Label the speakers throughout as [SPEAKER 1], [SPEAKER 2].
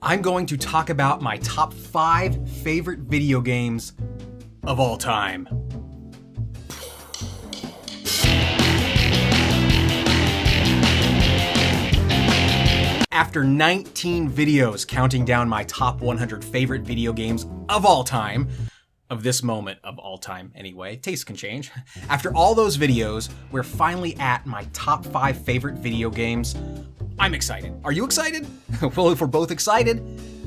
[SPEAKER 1] I'm going to talk about my top 5 favorite video games of all time. After 19 videos counting down my top 100 favorite video games of all time, of this moment of all time anyway, tastes can change. After all those videos, we're finally at my top 5 favorite video games. I'm excited. Are you excited? Well, if we're both excited,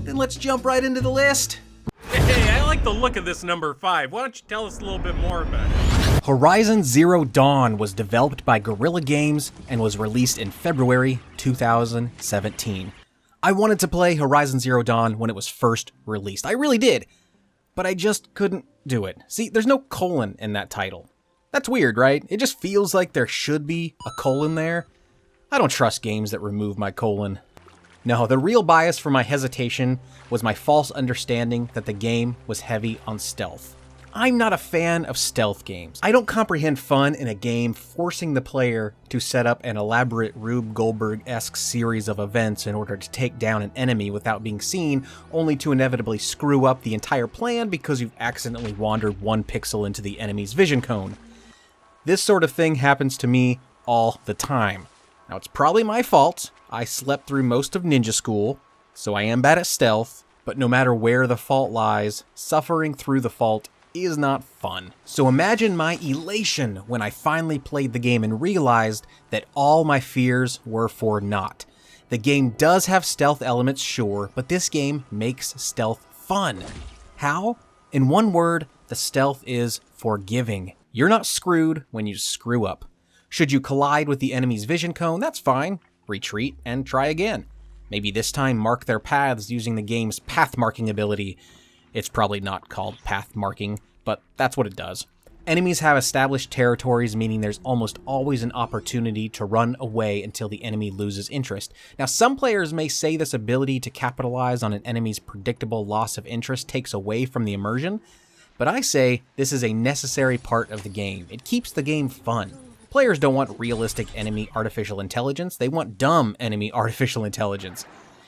[SPEAKER 1] then let's jump right into the list.
[SPEAKER 2] Hey, I like the look of this number 5. Why don't you tell us a little bit more about it?
[SPEAKER 1] Horizon Zero Dawn was developed by Guerrilla Games and was released in February 2017. I wanted to play Horizon Zero Dawn when it was first released. I really did, but I just couldn't do it. See, there's no colon in that title. That's weird, right? It just feels like there should be a colon there. I don't trust games that remove my colon. No, the real bias for my hesitation was my false understanding that the game was heavy on stealth. I'm not a fan of stealth games. I don't comprehend fun in a game forcing the player to set up an elaborate Rube Goldberg-esque series of events in order to take down an enemy without being seen, only to inevitably screw up the entire plan because you've accidentally wandered 1 pixel into the enemy's vision cone. This sort of thing happens to me all the time. Now, it's probably my fault. I slept through most of ninja school, so I am bad at stealth, but no matter where the fault lies, suffering through the fault is not fun. So imagine my elation when I finally played the game and realized that all my fears were for naught. The game does have stealth elements, sure, but this game makes stealth fun. How? In one word, the stealth is forgiving. You're not screwed when you screw up. Should you collide with the enemy's vision cone, that's fine. Retreat and try again. Maybe this time mark their paths using the game's path marking ability. It's probably not called path marking, but that's what it does. Enemies have established territories, meaning there's almost always an opportunity to run away until the enemy loses interest. Now, some players may say this ability to capitalize on an enemy's predictable loss of interest takes away from the immersion, but I say this is a necessary part of the game. It keeps the game fun. Players don't want realistic enemy artificial intelligence, they want dumb enemy artificial intelligence.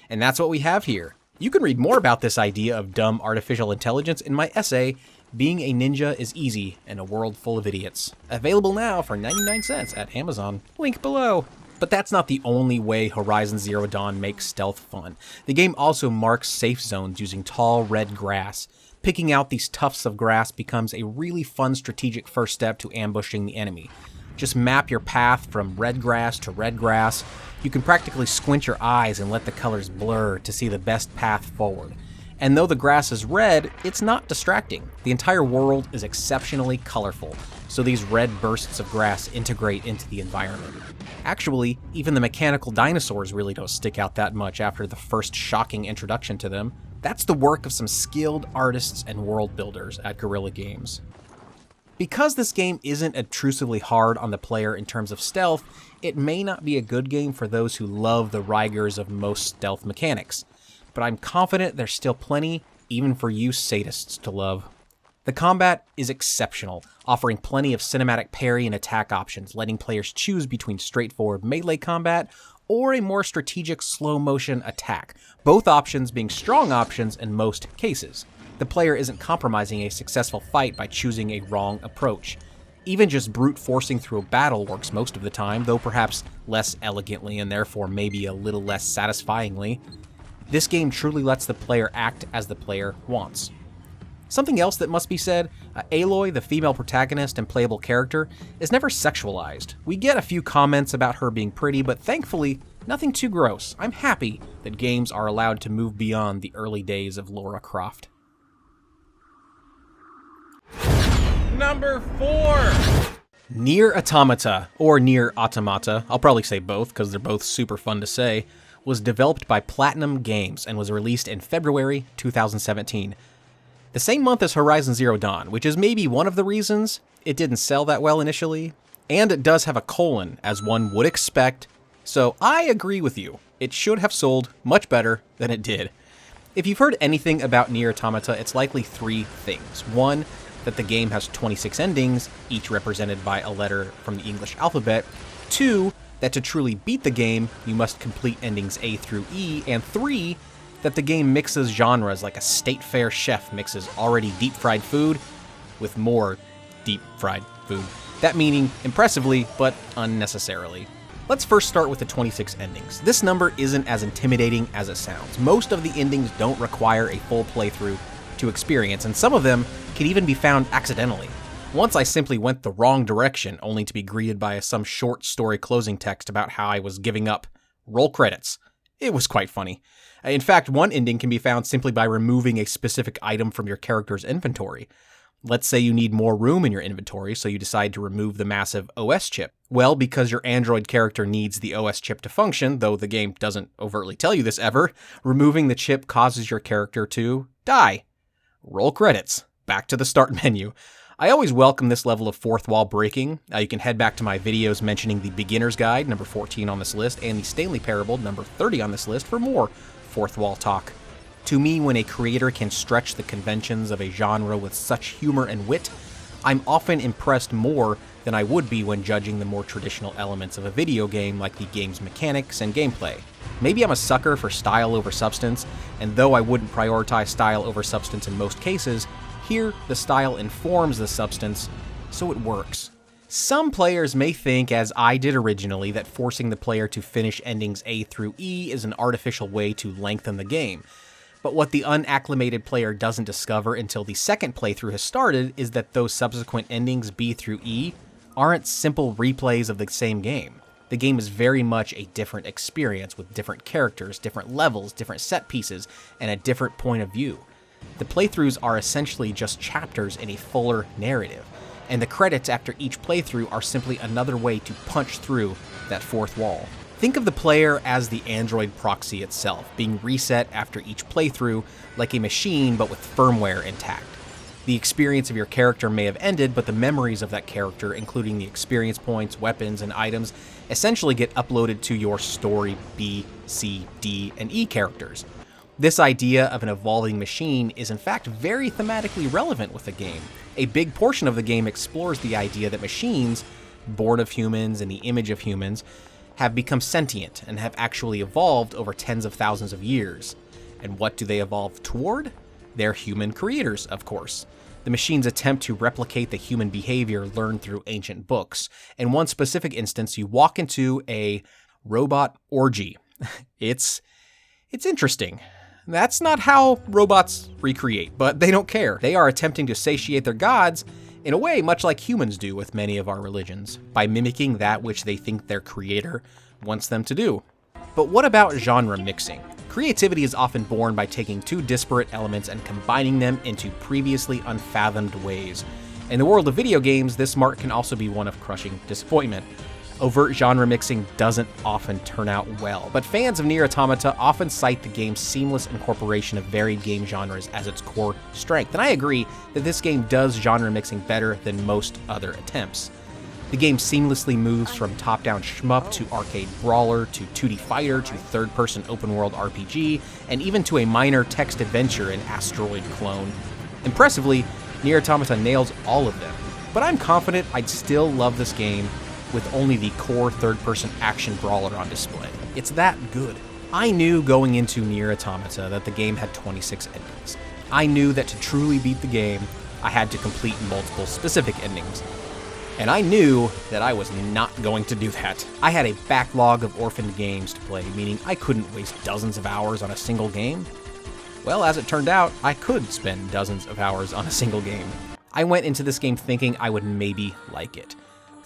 [SPEAKER 1] And that's what we have here. You can read more about this idea of dumb artificial intelligence in my essay, Being a Ninja is Easy in a World Full of Idiots. Available now for 99 cents at Amazon. Link below. But that's not the only way Horizon Zero Dawn makes stealth fun. The game also marks safe zones using tall red grass. Picking out these tufts of grass becomes a really fun strategic first step to ambushing the enemy. Just map your path from red grass to red grass. You can practically squint your eyes and let the colors blur to see the best path forward. And though the grass is red, it's not distracting. The entire world is exceptionally colorful, so these red bursts of grass integrate into the environment. Actually, even the mechanical dinosaurs really don't stick out that much after the first shocking introduction to them. That's the work of some skilled artists and world builders at Guerrilla Games. Because this game isn't obtrusively hard on the player in terms of stealth, it may not be a good game for those who love the rigors of most stealth mechanics, but I'm confident there's still plenty, even for you sadists, to love. The combat is exceptional, offering plenty of cinematic parry and attack options, letting players choose between straightforward melee combat or a more strategic slow-motion attack, both options being strong options in most cases. The player isn't compromising a successful fight by choosing a wrong approach. Even just brute forcing through a battle works most of the time, though perhaps less elegantly and therefore maybe a little less satisfyingly. This game truly lets the player act as the player wants. Something else that must be said, Aloy, the female protagonist and playable character, is never sexualized. We get a few comments about her being pretty, but thankfully, nothing too gross. I'm happy that games are allowed to move beyond the early days of Lara Croft.
[SPEAKER 2] Number 4!
[SPEAKER 1] NieR Automata, or NieR Automata, I'll probably say both because they're both super fun to say, was developed by Platinum Games and was released in February 2017. The same month as Horizon Zero Dawn, which is maybe one of the reasons it didn't sell that well initially, and it does have a colon, as one would expect, so I agree with you. It should have sold much better than it did. If you've heard anything about NieR Automata, it's likely 3 things. 1, that the game has 26 endings, each represented by a letter from the English alphabet. 2, that to truly beat the game, you must complete endings A through E. And 3, that the game mixes genres like a state fair chef mixes already deep-fried food with more deep-fried food. That meaning impressively, but unnecessarily. Let's first start with the 26 endings. This number isn't as intimidating as it sounds. Most of the endings don't require a full playthrough to experience, and some of them can even be found accidentally. Once I simply went the wrong direction, only to be greeted by some short story closing text about how I was giving up. Roll credits. It was quite funny. In fact, one ending can be found simply by removing a specific item from your character's inventory. Let's say you need more room in your inventory, so you decide to remove the massive OS chip. Well, because your Android character needs the OS chip to function, though the game doesn't overtly tell you this ever, removing the chip causes your character to die. Roll credits. Back to the start menu. I always welcome this level of fourth wall breaking. You can head back to my videos mentioning the Beginner's Guide, number 14 on this list, and the Stanley Parable, number 30 on this list, for more fourth wall talk. To me, when a creator can stretch the conventions of a genre with such humor and wit, I'm often impressed more than I would be when judging the more traditional elements of a video game like the game's mechanics and gameplay. Maybe I'm a sucker for style over substance, and though I wouldn't prioritize style over substance in most cases, here the style informs the substance, so it works. Some players may think, as I did originally, that forcing the player to finish endings A through E is an artificial way to lengthen the game. But what the unacclimated player doesn't discover until the second playthrough has started is that those subsequent endings B through E aren't simple replays of the same game. The game is very much a different experience with different characters, different levels, different set pieces, and a different point of view. The playthroughs are essentially just chapters in a fuller narrative, and the credits after each playthrough are simply another way to punch through that fourth wall. Think of the player as the Android proxy itself, being reset after each playthrough like a machine but with firmware intact. The experience of your character may have ended, but the memories of that character, including the experience points, weapons, and items, essentially get uploaded to your story B, C, D, and E characters. This idea of an evolving machine is in fact very thematically relevant with the game. A big portion of the game explores the idea that machines, born of humans in the image of humans, have become sentient and have actually evolved over tens of thousands of years. And what do they evolve toward? They're human creators, of course. The machines attempt to replicate the human behavior learned through ancient books. In one specific instance, you walk into a robot orgy. It's interesting. That's not how robots recreate, but they don't care. They are attempting to satiate their gods in a way much like humans do with many of our religions, by mimicking that which they think their creator wants them to do. But what about genre mixing? Creativity is often born by taking two disparate elements and combining them into previously unfathomed ways. In the world of video games, this mark can also be one of crushing disappointment. Overt genre mixing doesn't often turn out well, but fans of NieR Automata often cite the game's seamless incorporation of varied game genres as its core strength, and I agree that this game does genre mixing better than most other attempts. The game seamlessly moves from top-down shmup to arcade brawler to 2D fighter to third-person open-world RPG, and even to a minor text adventure in Asteroid Clone. Impressively, NieR Automata nails all of them, but I'm confident I'd still love this game with only the core third-person action brawler on display. It's that good. I knew going into NieR Automata that the game had 26 endings. I knew that to truly beat the game, I had to complete multiple specific endings. And I knew that I was not going to do that. I had a backlog of orphaned games to play, meaning I couldn't waste dozens of hours on a single game. Well, as it turned out, I could spend dozens of hours on a single game. I went into this game thinking I would maybe like it.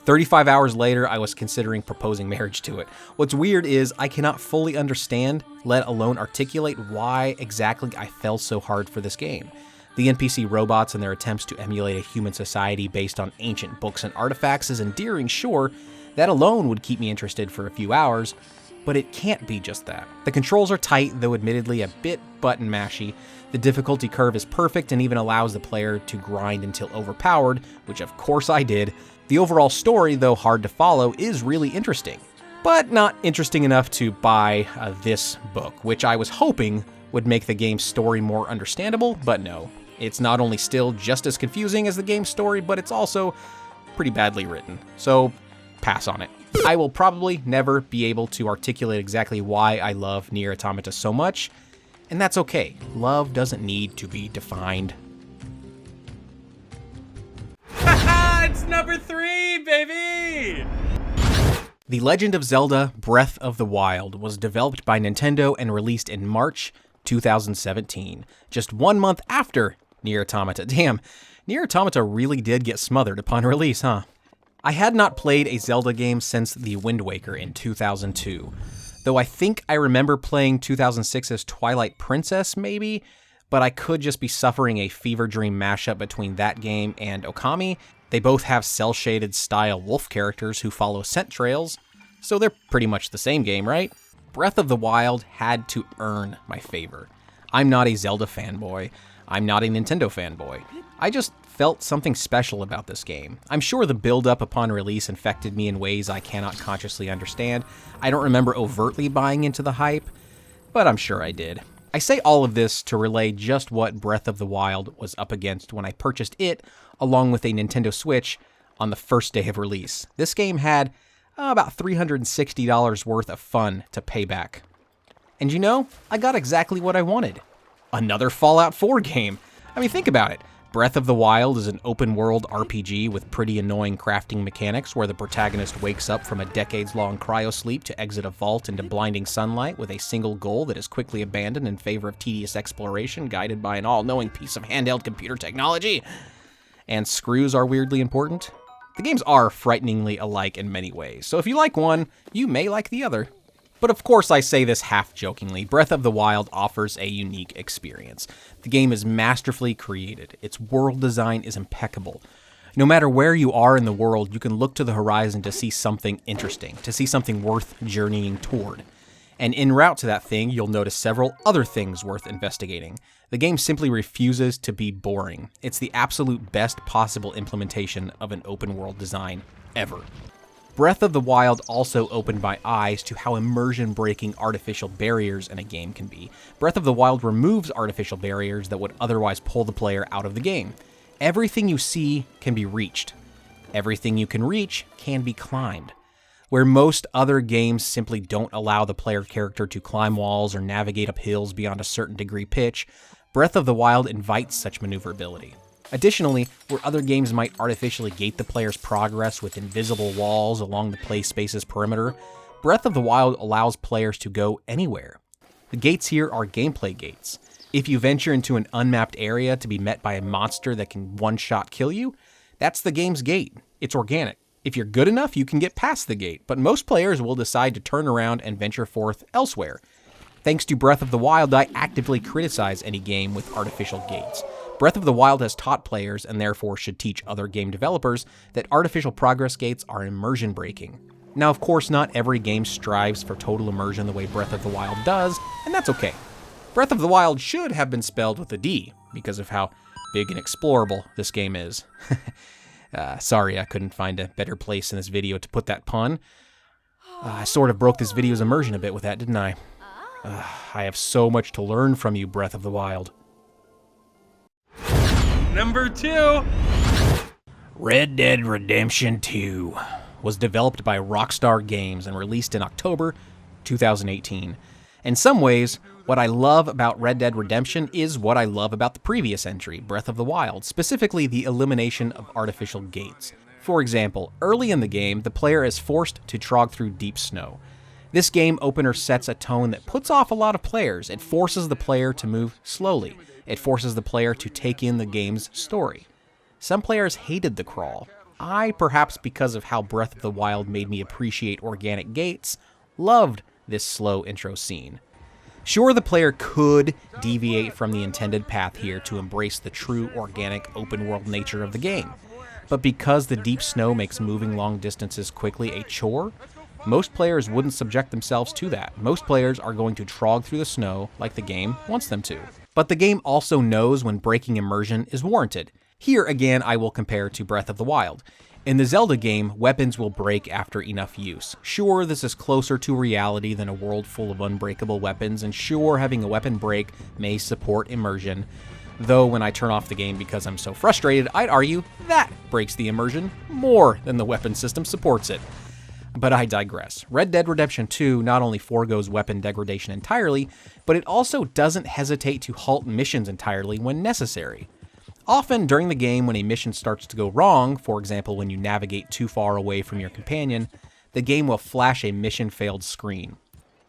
[SPEAKER 1] 35 hours later, I was considering proposing marriage to it. What's weird is I cannot fully understand, let alone articulate, why exactly I fell so hard for this game. The NPC robots and their attempts to emulate a human society based on ancient books and artifacts is endearing, sure. That alone would keep me interested for a few hours, but it can't be just that. The controls are tight, though admittedly a bit button mashy. The difficulty curve is perfect and even allows the player to grind until overpowered, which of course I did. The overall story, though hard to follow, is really interesting, but not interesting enough to buy this book, which I was hoping would make the game's story more understandable, but no. It's not only still just as confusing as the game's story, but it's also pretty badly written, so pass on it. I will probably never be able to articulate exactly why I love NieR Automata so much. And that's okay. Love doesn't need to be defined.
[SPEAKER 2] Haha, it's number 3, baby!
[SPEAKER 1] The Legend of Zelda Breath of the Wild was developed by Nintendo and released in March 2017, just 1 month after NieR Automata. Damn, NieR Automata really did get smothered upon release, huh? I had not played a Zelda game since The Wind Waker in 2002, though I think I remember playing 2006's Twilight Princess, maybe, but I could just be suffering a fever dream mashup between that game and Okami. They both have cel-shaded style wolf characters who follow scent trails, so they're pretty much the same game, right? Breath of the Wild had to earn my favor. I'm not a Zelda fanboy. I'm not a Nintendo fanboy. I just felt something special about this game. I'm sure the build-up upon release infected me in ways I cannot consciously understand. I don't remember overtly buying into the hype, but I'm sure I did. I say all of this to relay just what Breath of the Wild was up against when I purchased it along with a Nintendo Switch on the first day of release. This game had about $360 worth of fun to pay back. And you know, I got exactly what I wanted. Another Fallout 4 game. I mean, think about it. Breath of the Wild is an open-world RPG with pretty annoying crafting mechanics where the protagonist wakes up from a decades-long cryosleep to exit a vault into blinding sunlight with a single goal that is quickly abandoned in favor of tedious exploration guided by an all-knowing piece of handheld computer technology. And screws are weirdly important. The games are frighteningly alike in many ways, so if you like one, you may like the other. But of course I say this half-jokingly, Breath of the Wild offers a unique experience. The game is masterfully created. Its world design is impeccable. No matter where you are in the world, you can look to the horizon to see something interesting, to see something worth journeying toward. And en route to that thing, you'll notice several other things worth investigating. The game simply refuses to be boring. It's the absolute best possible implementation of an open-world design ever. Breath of the Wild also opened my eyes to how immersion-breaking artificial barriers in a game can be. Breath of the Wild removes artificial barriers that would otherwise pull the player out of the game. Everything you see can be reached. Everything you can reach can be climbed. Where most other games simply don't allow the player character to climb walls or navigate up hills beyond a certain degree pitch, Breath of the Wild invites such maneuverability. Additionally, where other games might artificially gate the player's progress with invisible walls along the play space's perimeter, Breath of the Wild allows players to go anywhere. The gates here are gameplay gates. If you venture into an unmapped area to be met by a monster that can one-shot kill you, that's the game's gate. It's organic. If you're good enough, you can get past the gate, but most players will decide to turn around and venture forth elsewhere. Thanks to Breath of the Wild, I actively criticize any game with artificial gates. Breath of the Wild has taught players, and therefore should teach other game developers, that artificial progress gates are immersion breaking. Now, of course, not every game strives for total immersion the way Breath of the Wild does, and that's okay. Breath of the Wild should have been spelled with a D, because of how big and explorable this game is. Sorry, I couldn't find a better place in this video to put that pun. I sort of broke this video's immersion a bit with that, didn't I? I have so much to learn from you, Breath of the Wild.
[SPEAKER 2] Number 2.
[SPEAKER 1] Red Dead Redemption 2 was developed by Rockstar Games and released in October 2018. In some ways, what I love about Red Dead Redemption is what I love about the previous entry, Breath of the Wild, specifically the elimination of artificial gates. For example, early in the game, the player is forced to trog through deep snow. This game opener sets a tone that puts off a lot of players. It forces the player to move slowly. It forces the player to take in the game's story. Some players hated the crawl. I, perhaps because of how Breath of the Wild made me appreciate organic gates, loved this slow intro scene. Sure, the player could deviate from the intended path here to embrace the true organic open-world nature of the game, but because the deep snow makes moving long distances quickly a chore, most players wouldn't subject themselves to that. Most players are going to trog through the snow like the game wants them to. But the game also knows when breaking immersion is warranted. Here again, I will compare to Breath of the Wild. In the Zelda game, weapons will break after enough use. Sure, this is closer to reality than a world full of unbreakable weapons, and sure, having a weapon break may support immersion. Though when I turn off the game because I'm so frustrated, I'd argue that breaks the immersion more than the weapon system supports it. But I digress. Red Dead Redemption 2 not only forgoes weapon degradation entirely, but it also doesn't hesitate to halt missions entirely when necessary. Often during the game when a mission starts to go wrong, for example when you navigate too far away from your companion, the game will flash a mission failed screen.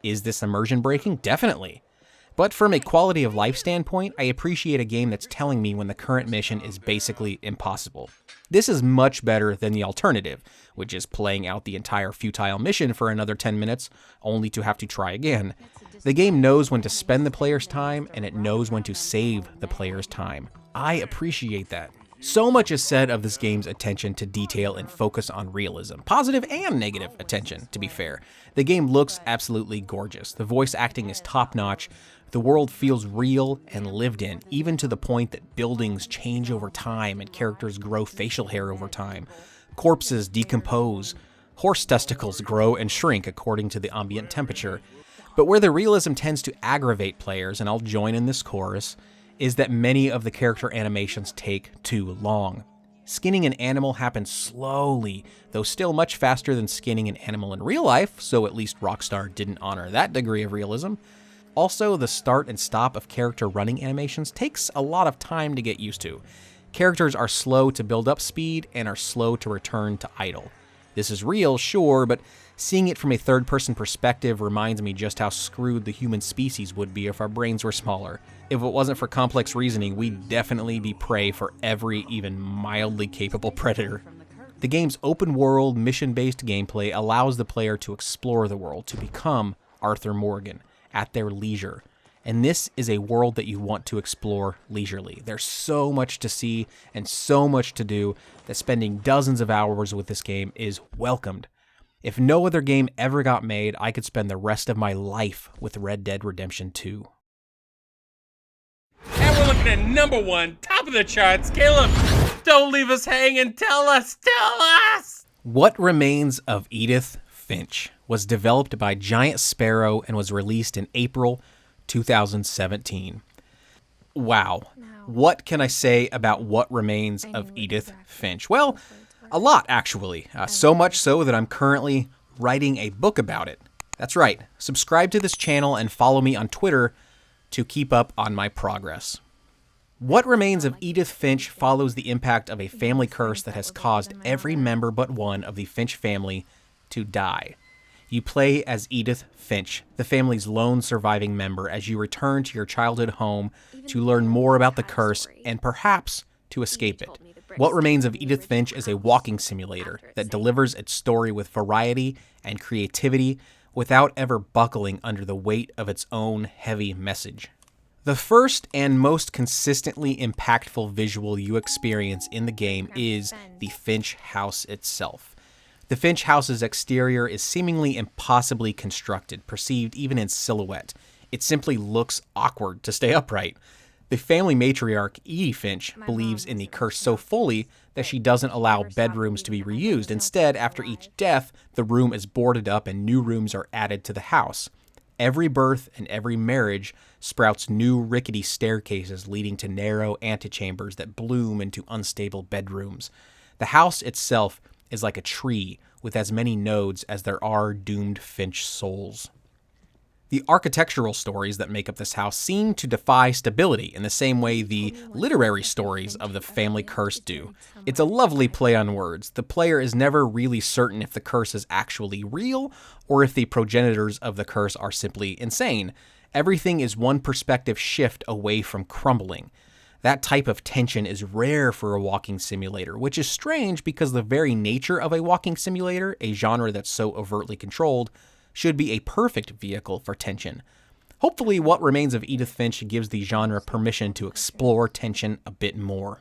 [SPEAKER 1] Is this immersion breaking? Definitely. But from a quality of life standpoint, I appreciate a game that's telling me when the current mission is basically impossible. This is much better than the alternative, which is playing out the entire futile mission for another 10 minutes, only to have to try again. The game knows when to spend the player's time, and it knows when to save the player's time. I appreciate that. So much is said of this game's attention to detail and focus on realism. Positive and negative attention, to be fair. The game looks absolutely gorgeous. The voice acting is top-notch. The world feels real and lived in, even to the point that buildings change over time and characters grow facial hair over time. Corpses decompose. Horse testicles grow and shrink according to the ambient temperature. But where the realism tends to aggravate players, and I'll join in this chorus, is that many of the character animations take too long. Skinning an animal happens slowly, though still much faster than skinning an animal in real life, so at least Rockstar didn't honor that degree of realism. Also, the start and stop of character running animations takes a lot of time to get used to. Characters are slow to build up speed and are slow to return to idle. This is real, sure, but seeing it from a third-person perspective reminds me just how screwed the human species would be if our brains were smaller. If it wasn't for complex reasoning, we'd definitely be prey for every even mildly capable predator. The game's open-world, mission-based gameplay allows the player to explore the world, to become Arthur Morgan at their leisure. And this is a world that you want to explore leisurely. There's so much to see and so much to do that spending dozens of hours with this game is welcomed. If no other game ever got made, I could spend the rest of my life with Red Dead Redemption 2.
[SPEAKER 2] And we're looking at number 1, top of the charts. Caleb, don't leave us hanging. Tell us.
[SPEAKER 1] What Remains of Edith Finch was developed by Giant Sparrow and was released in April 2017. Wow. What can I say about What Remains of Edith Finch? Well, a lot, actually. So much so that I'm currently writing a book about it. That's right. Subscribe to this channel and follow me on Twitter to keep up on my progress. What Remains of Edith Finch follows the impact of a family curse that has caused every member but one of the Finch family to die. You play as Edith Finch, the family's lone surviving member, as you return to your childhood home to learn more about the curse and perhaps to escape it. What Remains of Edith Finch is a walking simulator that delivers its story with variety and creativity without ever buckling under the weight of its own heavy message. The first and most consistently impactful visual you experience in the game is the Finch house itself. The Finch house's exterior is seemingly impossibly constructed, perceived even in silhouette. It simply looks awkward to stay upright. The family matriarch, Edie Finch, believes in the curse so fully that she doesn't allow bedrooms to be reused. Instead, after each death, the room is boarded up and new rooms are added to the house. Every birth and every marriage sprouts new rickety staircases leading to narrow antechambers that bloom into unstable bedrooms. The house itself is like a tree with as many nodes as there are doomed Finch souls. The architectural stories that make up this house seem to defy stability in the same way the literary stories of the family curse do. It's a lovely play on words. The player is never really certain if the curse is actually real or if the progenitors of the curse are simply insane. Everything is one perspective shift away from crumbling. That type of tension is rare for a walking simulator, which is strange because the very nature of a walking simulator, a genre that's so overtly controlled, should be a perfect vehicle for tension. Hopefully, What Remains of Edith Finch gives the genre permission to explore tension a bit more.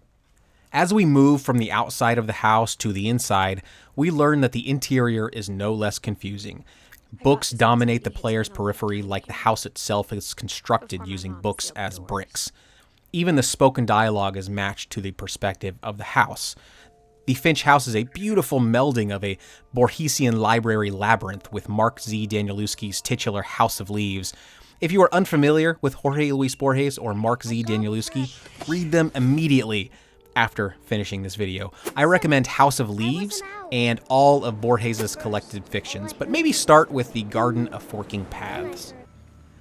[SPEAKER 1] As we move from the outside of the house to the inside, we learn that the interior is no less confusing. Books dominate the player's periphery like the house itself is constructed using books as bricks. Even the spoken dialogue is matched to the perspective of the house. The Finch house is a beautiful melding of a Borgesian library labyrinth with Mark Z. Danielewski's titular House of Leaves. If you are unfamiliar with Jorge Luis Borges or Mark Z. Danielewski, read them immediately. after finishing this video. I recommend House of Leaves and all of Borges' collected fictions, but maybe start with The Garden of Forking Paths.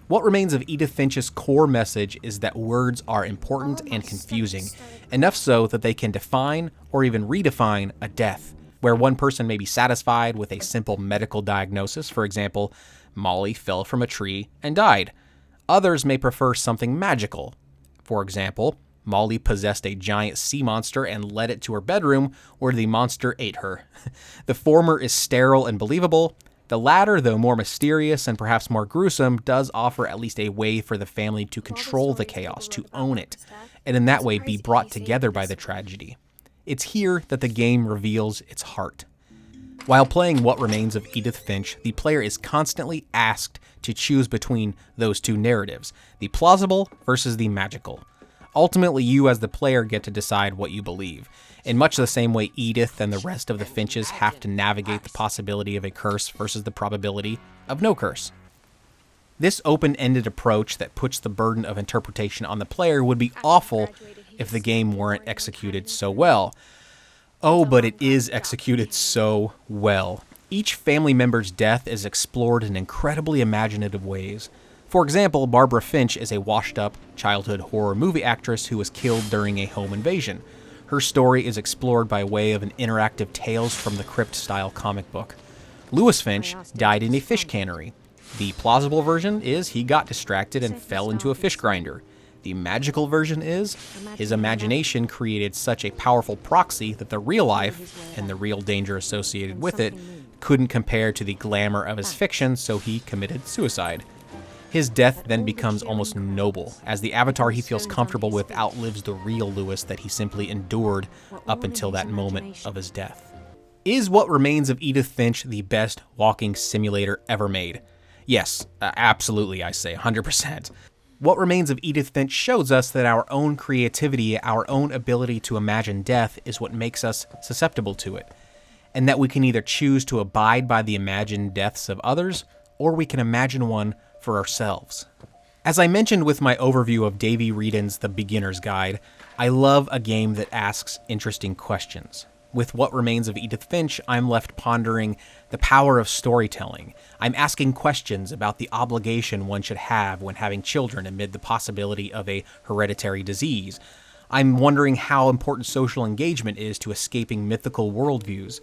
[SPEAKER 1] What Remains of Edith Finch's core message is that words are important and confusing, enough so that they can define or even redefine a death, where one person may be satisfied with a simple medical diagnosis, for example, Molly fell from a tree and died. Others may prefer something magical. For example, Molly possessed a giant sea monster and led it to her bedroom, where the monster ate her. The former is sterile and believable. The latter, though more mysterious and perhaps more gruesome, does offer at least a way for the family to control the chaos, to own it, and in that way be brought together by the tragedy. It's here that the game reveals its heart. While playing What Remains of Edith Finch, the player is constantly asked to choose between those two narratives, the plausible versus the magical. Ultimately, you as the player get to decide what you believe, in much the same way Edith and the rest of the Finches have to navigate the possibility of a curse versus the probability of no curse. This open-ended approach that puts the burden of interpretation on the player would be awful if the game weren't executed so well. Oh, but it is executed so well. Each family member's death is explored in incredibly imaginative ways. For example, Barbara Finch is a washed-up childhood horror movie actress who was killed during a home invasion. Her story is explored by way of an interactive Tales from the Crypt-style comic book. Louis Finch died in a fish cannery. The plausible version is he got distracted and fell into a fish grinder. The magical version is his imagination created such a powerful proxy that the real life, and the real danger associated with it, couldn't compare to the glamour of his fiction, so he committed suicide. His death then becomes almost noble, as the avatar he feels comfortable with outlives the real Louis that he simply endured up until that moment of his death. Is What Remains of Edith Finch the best walking simulator ever made? Yes, absolutely, I say, 100%. What Remains of Edith Finch shows us that our own creativity, our own ability to imagine death is what makes us susceptible to it, and that we can either choose to abide by the imagined deaths of others, or we can imagine one for ourselves. As I mentioned with my overview of Davey Wreden's The Beginner's Guide, I love a game that asks interesting questions. With What Remains of Edith Finch, I'm left pondering the power of storytelling. I'm asking questions about the obligation one should have when having children amid the possibility of a hereditary disease. I'm wondering how important social engagement is to escaping mythical worldviews.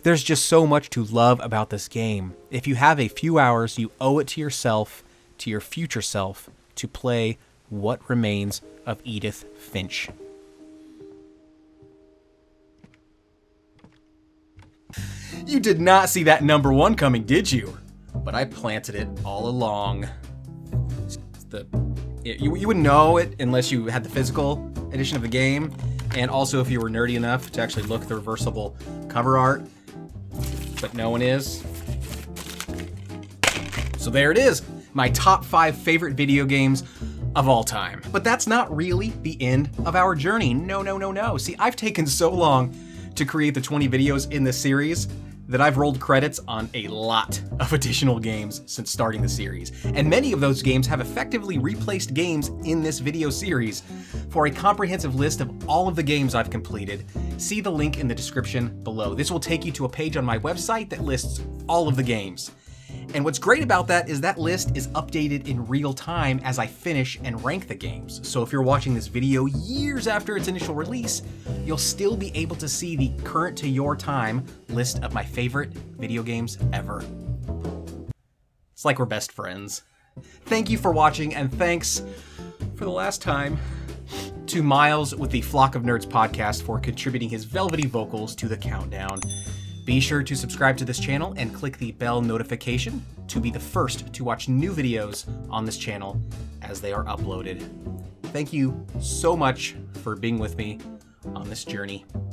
[SPEAKER 1] There's just so much to love about this game. If you have a few hours, you owe it to yourself, to your future self, to play What Remains of Edith Finch. You did not see that number one coming, did you? But I planted it all along. You wouldn't know it unless you had the physical edition of the game, and also if you were nerdy enough to actually look at the reversible cover art. But no one is. So there it is, my top 5 favorite video games of all time. But that's not really the end of our journey. No. See, I've taken so long to create the 20 videos in this series that I've rolled credits on a lot of additional games since starting the series. And many of those games have effectively replaced games in this video series. For a comprehensive list of all of the games I've completed, see the link in the description below. This will take you to a page on my website that lists all of the games. And what's great about that is that list is updated in real time as I finish and rank the games. So if you're watching this video years after its initial release, you'll still be able to see the current to your time list of my favorite video games ever. It's like we're best friends. Thank you for watching, and thanks for the last time to Miles with the Flock of Nerds podcast for contributing his velvety vocals to the countdown. Be sure to subscribe to this channel and click the bell notification to be the first to watch new videos on this channel as they are uploaded. Thank you so much for being with me on this journey.